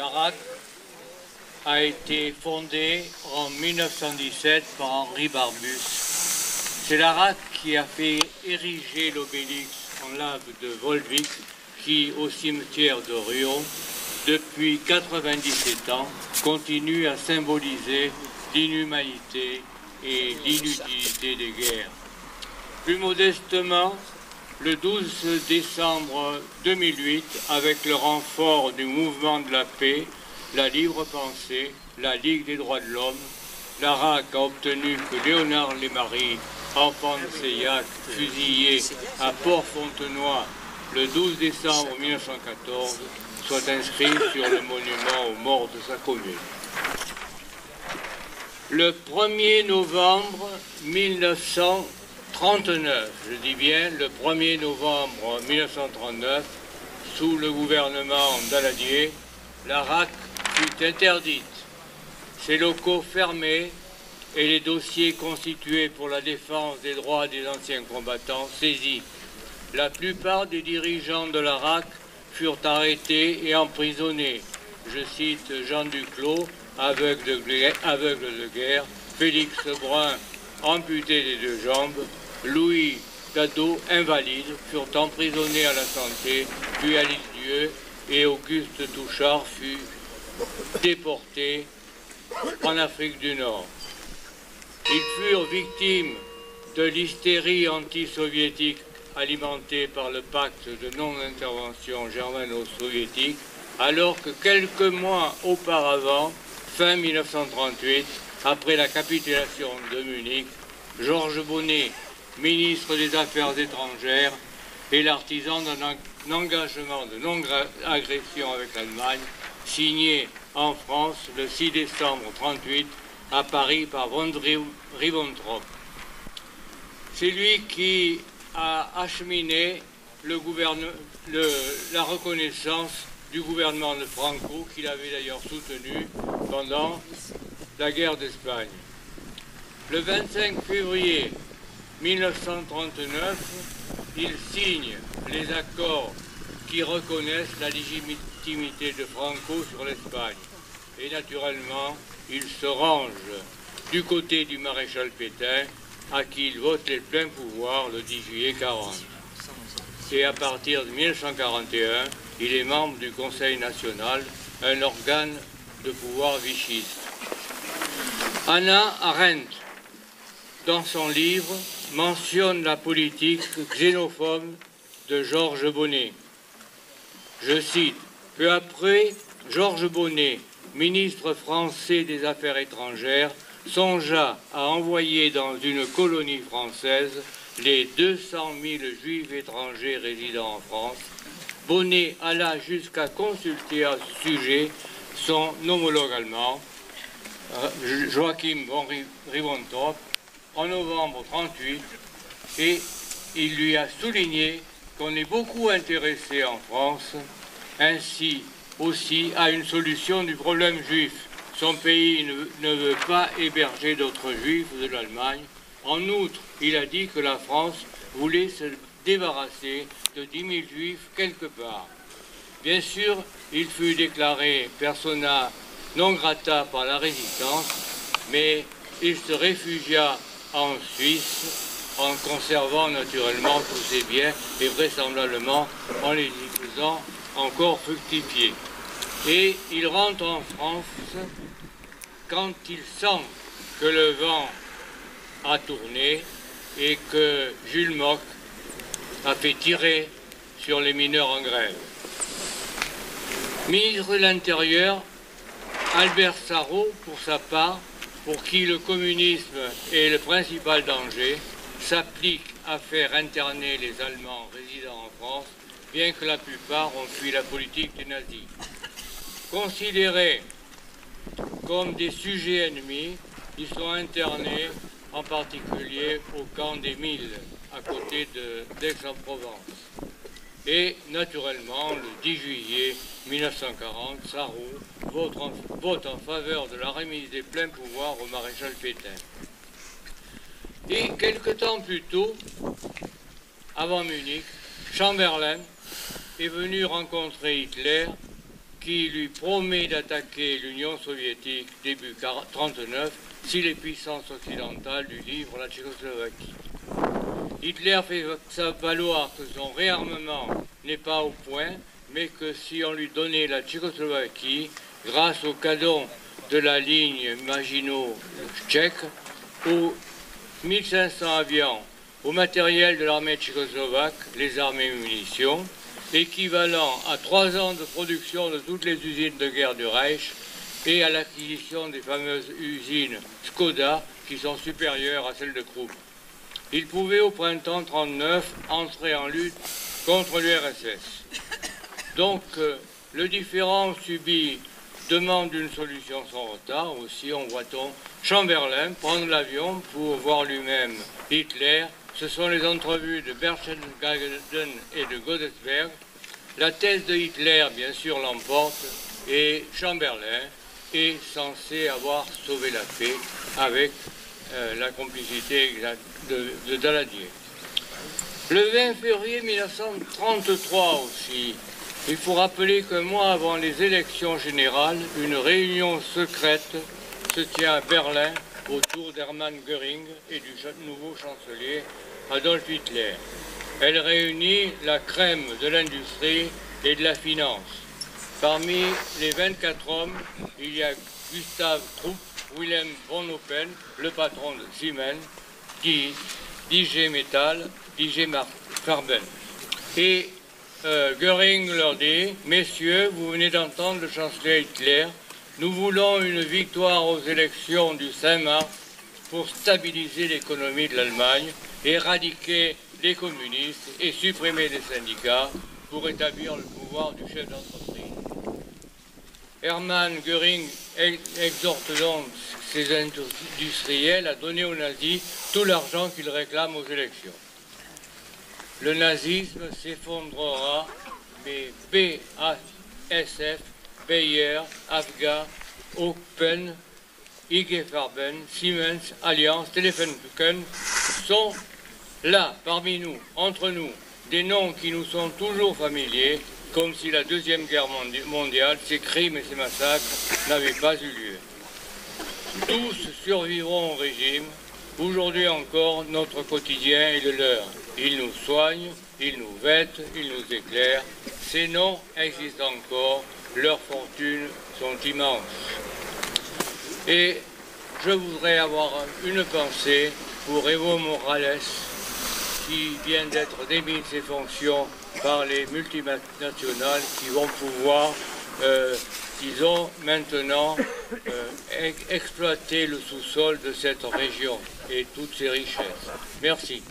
L'ARAC a été fondée en 1917 par Henri Barbus. C'est l'ARAC qui a fait ériger l'obélisque en lave de Volvic qui, au cimetière de Riom, depuis 97 ans, continue à symboliser l'inhumanité et l'inutilité des guerres. Plus modestement, le 12 décembre 2008, avec le renfort du mouvement de la paix, la libre pensée, la Ligue des droits de l'homme, l'ARAC a obtenu que Léonard Lémarie, enfant de Seillac, fusillé à Port-Fontenoy le 12 décembre 1914, soit inscrit sur le monument aux morts de sa commune. Le 1er novembre 1939, je dis bien le 1er novembre 1939, sous le gouvernement Daladier, l'ARAC fut interdite. Ses locaux fermés et les dossiers constitués pour la défense des droits des anciens combattants saisis. La plupart des dirigeants de l'ARAC furent arrêtés et emprisonnés. Je cite Jean Duclos, aveugle de guerre, Félix Brun, amputé des 2 jambes, Louis Gadot, invalide, furent emprisonnés à la Santé, puis à l'Île-Dieu, et Auguste Touchard fut déporté en Afrique du Nord. Ils furent victimes de l'hystérie anti-soviétique alimentée par le pacte de non-intervention germano-soviétique, alors que quelques mois auparavant, fin 1938, après la capitulation de Munich, Georges Bonnet, ministre des Affaires étrangères, et l'artisan d'un engagement de non-agression avec l'Allemagne, signé en France le 6 décembre 1938 à Paris par von Ribbentrop. C'est lui qui a acheminé la reconnaissance du gouvernement de Franco, qu'il avait d'ailleurs soutenu pendant la guerre d'Espagne. Le 25 février 1939, il signe les accords qui reconnaissent la légitimité de Franco sur l'Espagne. Et naturellement, il se range du côté du maréchal Pétain, à qui il vote les pleins pouvoirs le 10 juillet 1940. Et à partir de 1941, il est membre du Conseil national, un organe de pouvoir vichiste. Hannah Arendt, dans son livre, mentionne la politique xénophobe de Georges Bonnet. Je cite, « Peu après, Georges Bonnet, ministre français des Affaires étrangères, songea à envoyer dans une colonie française les 200 000 juifs étrangers résidant en France. Bonnet alla jusqu'à consulter à ce sujet son homologue allemand, Joachim von Ribbentrop, en novembre 1938, et il lui a souligné qu'on est beaucoup intéressé en France, ainsi aussi à une solution du problème juif. Son pays ne veut pas héberger d'autres juifs de l'Allemagne. En outre, il a dit que la France voulait se débarrasser de 10 000 juifs quelque part. Bien sûr, il fut déclaré persona non grata par la résistance, mais il se réfugia en Suisse en conservant naturellement tous ses biens et vraisemblablement en les y faisant encore fructifier. Et il rentre en France quand il sent que le vent a tourné et que Jules Mock a fait tirer sur les mineurs en grève. Ministre de l'Intérieur, Albert Sarraut, pour sa part, pour qui le communisme est le principal danger, s'applique à faire interner les Allemands résidant en France, bien que la plupart ont fui la politique des nazis. Considérés comme des sujets ennemis, ils sont internés, en particulier au camp des Milles, à côté d'Aix-en-Provence. Et naturellement, le 10 juillet 1940, Sarraut vote en faveur de la remise des pleins pouvoirs au maréchal Pétain. Et quelque temps plus tôt, avant Munich, Chamberlain est venu rencontrer Hitler qui lui promet d'attaquer l'Union soviétique début 1939 si les puissances occidentales lui livrent la Tchécoslovaquie. Hitler fait valoir que son réarmement n'est pas au point, mais que si on lui donnait la Tchécoslovaquie, grâce au cadeau de la ligne Maginot tchèque, aux 1500 avions, au matériel de l'armée tchécoslovaque, les armes et munitions, équivalent à 3 ans de production de toutes les usines de guerre du Reich et à l'acquisition des fameuses usines Skoda qui sont supérieures à celles de Krupp. Il pouvait au printemps 1939 entrer en lutte contre l'URSS. Donc le différend subi demande une solution sans retard. Aussi on voit-on Chamberlain prendre l'avion pour voir lui-même Hitler. Ce sont les entrevues de Berchtesgaden et de Godesberg. La thèse de Hitler, bien sûr, l'emporte et Chamberlain est censé avoir sauvé la paix avec la complicité de Daladier. Le 20 février 1933 aussi, il faut rappeler qu'un mois avant les élections générales, une réunion secrète se tient à Berlin autour d'Hermann Göring et du nouveau chancelier Adolf Hitler. Elle réunit la crème de l'industrie et de la finance. Parmi les 24 hommes, il y a Gustav Krupp, Wilhelm von Oppen, le patron de Siemens, DG Metall, DG Farben. Et Göring leur dit, messieurs, vous venez d'entendre le chancelier Hitler, nous voulons une victoire aux élections du 5 mars pour stabiliser l'économie de l'Allemagne, éradiquer les communistes et supprimer les syndicats pour établir le pouvoir du chef d'entreprise. Hermann Göring exhorte donc ses industriels à donner aux nazis tout l'argent qu'ils réclament aux élections. Le nazisme s'effondrera, mais BASF, Bayer, Afga, Open, IG Farben, Siemens, Allianz, Telefunken sont là, parmi nous, entre nous, des noms qui nous sont toujours familiers, comme si la Deuxième Guerre mondiale, ses crimes et ses massacres n'avaient pas eu lieu. Tous survivront au régime. Aujourd'hui encore, notre quotidien est le leur. Ils nous soignent, ils nous vêtent, ils nous éclairent. Ces noms existent encore, leurs fortunes sont immenses. Et je voudrais avoir une pensée pour Evo Morales, qui vient d'être démis de ses fonctions par les multinationales qui vont pouvoir, disons, maintenant exploiter le sous-sol de cette région et toutes ses richesses. Merci.